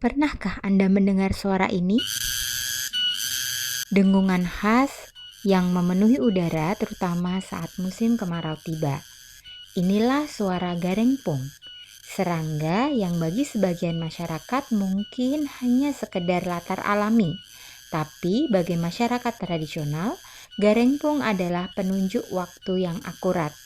Pernahkah Anda mendengar suara ini? Dengungan khas yang memenuhi udara terutama saat musim kemarau tiba. Inilah suara garengpung, serangga yang bagi sebagian masyarakat mungkin hanya sekedar latar alami. Tapi bagi masyarakat tradisional, garengpung adalah penunjuk waktu yang akurat.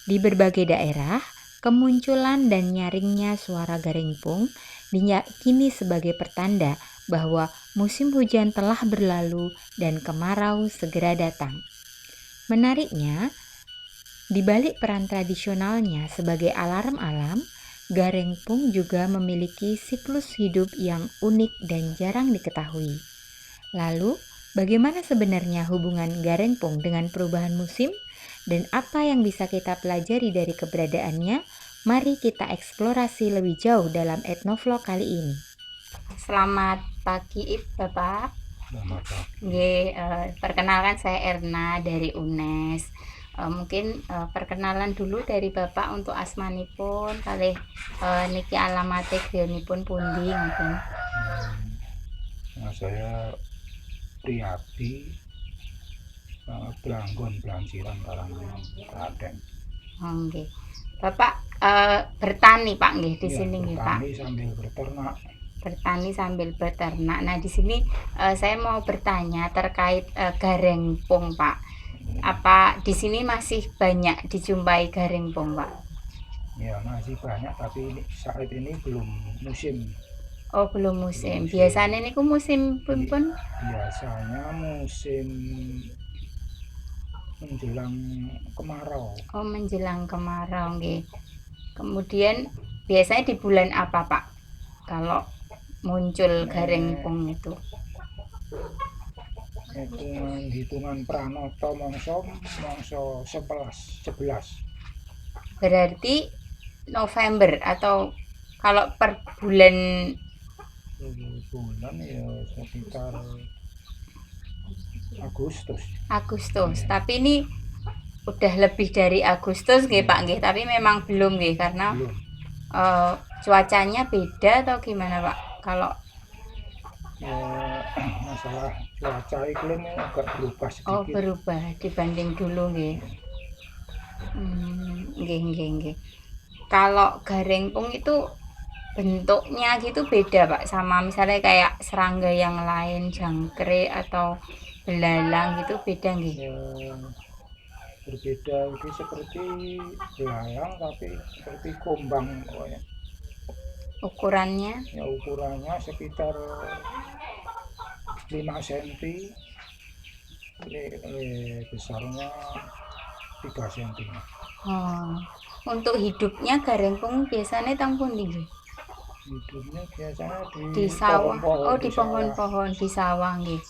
Di berbagai daerah, kemunculan dan nyaringnya suara garengpung diyakini sebagai pertanda bahwa musim hujan telah berlalu dan kemarau segera datang. Menariknya, di balik peran tradisionalnya sebagai alarm alam, garengpung juga memiliki siklus hidup yang unik dan jarang diketahui. Lalu, bagaimana sebenarnya hubungan garengpung dengan perubahan musim? Dan apa yang bisa kita pelajari dari keberadaannya? Mari kita eksplorasi lebih jauh dalam Etnovlog kali ini. Selamat pagi, Bapak. Selamat pagi. Perkenalkan saya Erna dari UNES. Mungkin perkenalan dulu dari Bapak untuk asmanipun kalih niki alamate griyonipun pundi ngoten. Nah, saya Priyadi, Blanggon Blansiran Karanganyar, Klaten. Nggih. Bapak bertani Pak nggih di Ya, sini nggih Pak. bertani sambil berternak. Bertani sambil beternak. Nah, di sini saya mau bertanya terkait garengpung Pak. Apa di sini masih banyak dijumpai garengpung Pak? Ya, masih banyak tapi saat ini belum musim. Oh, belum musim. Biasanya niku musim pun Biasanya musim menjelang kemarau. oh menjelang kemarau nggih. Kemudian biasanya di bulan apa Pak? Kalau muncul garengpung itu. Hitungan Pranoto mongso 11. Berarti November atau kalau per bulan Bulan ya sekitar Agustus. Agustus. Ya, Tapi ini udah lebih dari Agustus nggih Pak nggih, tapi memang belum nggih karena belum. cuacanya beda atau gimana Pak? Kalau Masalah cuaca iklim agak berubah sedikit. berubah dibanding dulu nggih. Nggih nggih nggih. Kalau garengpung itu bentuknya gitu beda Pak sama misalnya kayak serangga yang lain, jangkrik atau belalang gitu beda nggih. Berbeda ini seperti belayang tapi seperti kumbang pokoknya. Ukurannya Ya, ukurannya sekitar 5 cm, besarnya 3 cm. Untuk hidupnya garengpung biasanya teng pundi nggih? Hidupnya biasanya Di di sawah. pohon-pohon, Oh, di di sawah. pohon-pohon, di sawah nggih.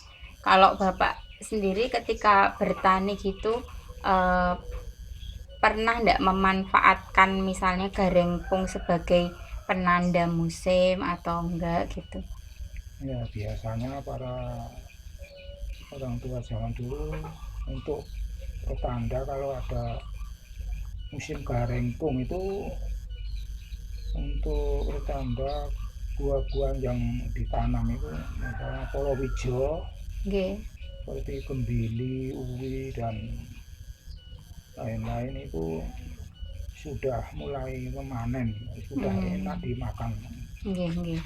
Kalau Bapak sendiri ketika bertani gitu eh, pernah ndak memanfaatkan misalnya garengpung sebagai penanda musim atau enggak gitu? Ya, biasanya para orang tua zaman dulu untuk pertanda kalau ada musim garengpung itu untuk pertanda buah-buahan yang ditanam itu misalnya palawija Nggih. seperti kembili, uwi dan lain-lain itu sudah mulai memanen, sudah enak dimakan. Nggih, nggih.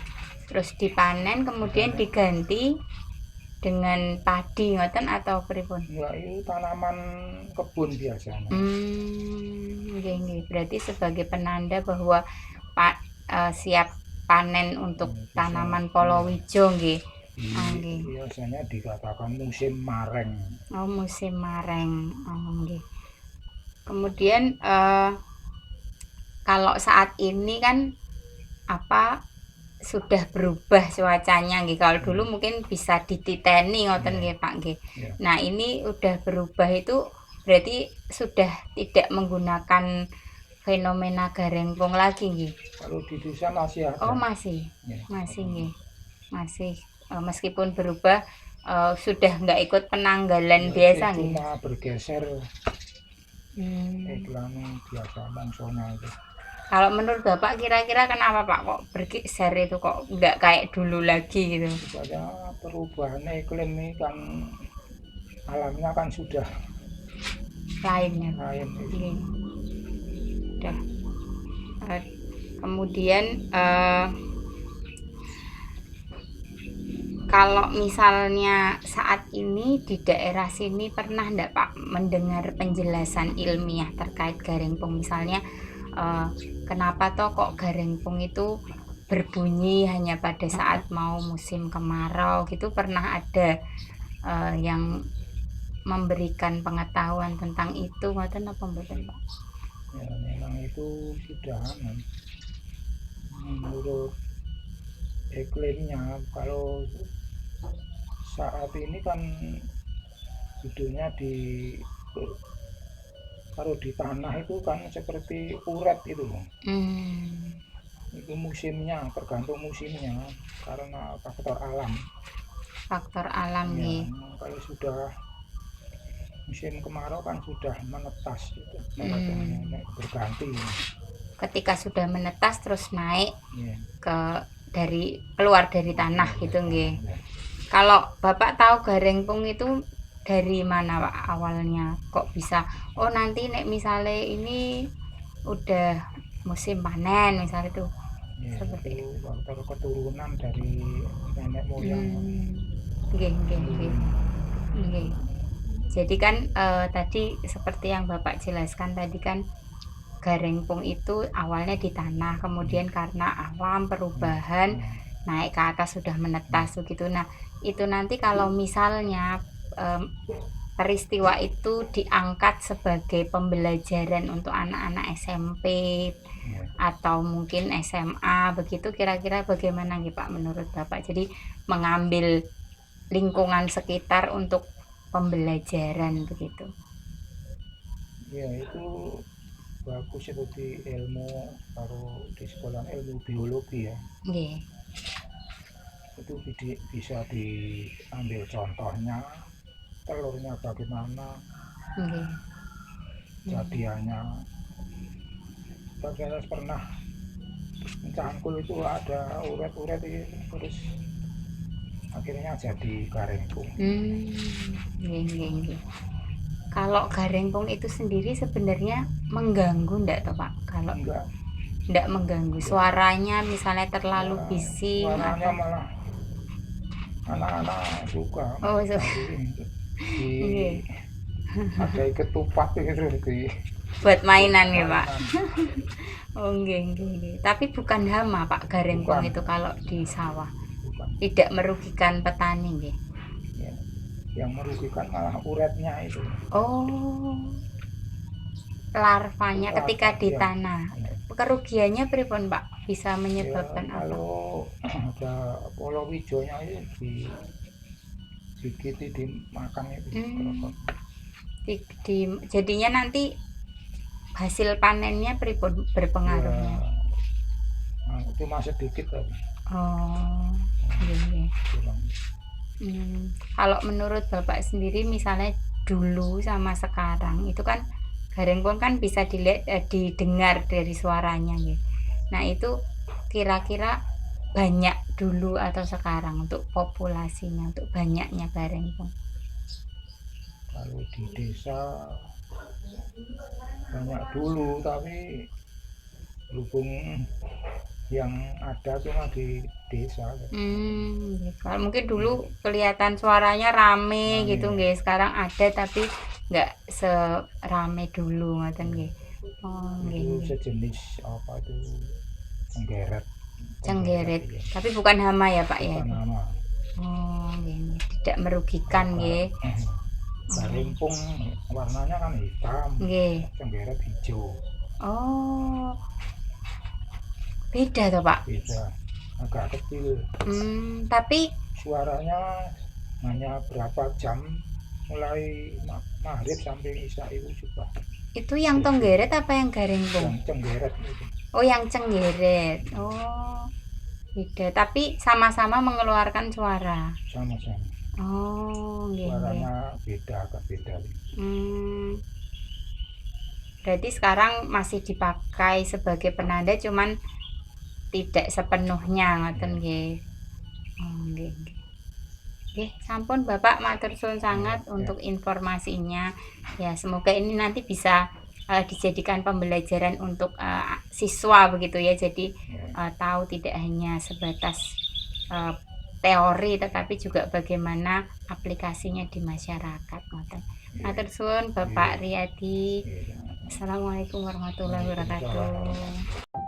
Terus dipanen kemudian diganti dengan padi ngoten atau pripun? Ya, itu tanaman kebun biasanya. Nggih, nggih. Berarti sebagai penanda bahwa siap panen untuk tanaman palawija nggih. Nggih. Biasanya dikatakan musim mareng. Oh, musim mareng. Nggih. Kemudian kalau saat ini kan apa sudah berubah cuacanya nggih. Kalau dulu mungkin bisa dititeni ngoten nggih Pak nggih. Nah, ini udah berubah itu berarti sudah tidak menggunakan fenomena garengpung lagi nggih. Kalau di desa masih ada. Oh, masih. Masih nggih. Masih meskipun berubah sudah nggak ikut penanggalan biasa nggih. Cuma bergeser iklan biasa mongsonya itu. Kalau menurut Bapak kira-kira kenapa Pak kok bergeser itu kok nggak kayak dulu lagi gitu? Supaya perubahan iklim ini kan alamnya kan sudah Lain ya Pak. lain itu. Iya. Udah. Eh, kemudian kalau misalnya saat ini di daerah sini pernah enggak Pak mendengar penjelasan ilmiah terkait garengpung, misalnya kenapa toh kok garengpung itu berbunyi hanya pada saat mau musim kemarau gitu, pernah ada yang memberikan pengetahuan tentang itu ngoten apa mboten Pak? Ya, memang itu sudah menurut iklimnya. Kalau saat ini kan hidupnya kalau di tanah itu kan seperti uret itu loh. Itu musimnya, tergantung musimnya karena faktor alam. Faktor alam Ya, nggih. kalau sudah musim kemarau kan sudah menetas itu, berganti. Ketika sudah menetas terus naik Ya. keluar dari tanah gitu nggih. Ya. Kalau Bapak tahu garengpung itu dari mana Pak awalnya? Kok bisa oh nanti nek misalnya ini udah musim panen misalnya itu. Ya, Seperti itu faktor keturunan dari nenek moyang. Nggih, nggih, nggih. Nggih. Jadi kan tadi seperti yang Bapak jelaskan tadi kan garengpung itu awalnya di tanah, kemudian karena alam perubahan naik ke atas sudah menetas begitu. Nah, itu nanti kalau misalnya peristiwa itu diangkat sebagai pembelajaran untuk anak-anak SMP atau mungkin SMA begitu, kira-kira bagaimana nih Pak menurut Bapak? Jadi mengambil lingkungan sekitar untuk pembelajaran begitu. Ya, itu bagus itu di ilmu, kalau di sekolah ilmu biologi ya. Nggih. Itu bisa diambil contohnya, telurnya bagaimana, Nggih. jadiannya. Saya pernah mencangkul itu ada uret-uret itu, terus akhirnya jadi garengpung. Nggih, nggih, nggih. Kalau garengpung itu sendiri sebenarnya mengganggu ndak toh Pak? Kalau ndak mengganggu, suaranya misalnya terlalu bising Suaranya atau malah anak-anak suka. oh Di ada ketupat gitu buat mainan ya Pak. Oh nggih, nggih, nggih. Tapi bukan hama Pak garengpung Bukan. itu kalau di sawah. Bukan. Tidak merugikan petani nggih. Ya, yang merugikan malah uretnya itu. Oh. Larvanya ketika di tanah. Kerugiannya pripun Pak? Bisa menyebabkan Ya, apa? kalau ada polowijonya itu sedikit dimakan itu. Jadinya nanti hasil panennya pripun berpengaruhnya? Ya, cuma sedikit tapi. Oh, iya. Kalau menurut Bapak sendiri misalnya dulu sama sekarang itu kan garengpung kan bisa dilihat didengar dari suaranya ya. Nah, itu kira-kira banyak dulu atau sekarang untuk populasinya, untuk banyaknya garengpung? Kalau di desa banyak dulu, tapi berhubung yang ada cuma di desa. Kalau mungkin dulu kelihatan suaranya rame gitu nggih, sekarang ada tapi nggak serame dulu ngoten nggih. Oh nggih. Itu sejenis apa itu cenggeret. Cenggeret, tapi bukan hama ya Pak ya? Bukan hama. Oh nggih, tidak merugikan nggih. Garengpung warnanya kan hitam, Nggih. cenggeret hijau. Oh. Beda toh Pak? Beda, agak kecil. Tapi suaranya hanya berapa jam, mulai maghrib sampai isya itu juga. Itu yang cenggeret apa yang garengpung? Yang cenggeret itu. Oh, yang cenggeret. Oh, beda. Tapi sama-sama mengeluarkan suara. Sama-sama. Oh, nggih. Suaranya beda, agak beda. Berarti sekarang masih dipakai sebagai penanda, cuman tidak sepenuhnya ngoten nggih. Nggih. Nggih, sampun Bapak, matur suwun sangat untuk informasinya. Ya, semoga ini nanti bisa dijadikan pembelajaran untuk siswa begitu ya. Jadi tahu tidak hanya sebatas teori, tetapi juga bagaimana aplikasinya di masyarakat. Matur suwun Bapak Riyadi. Assalamualaikum warahmatullahi wabarakatuh.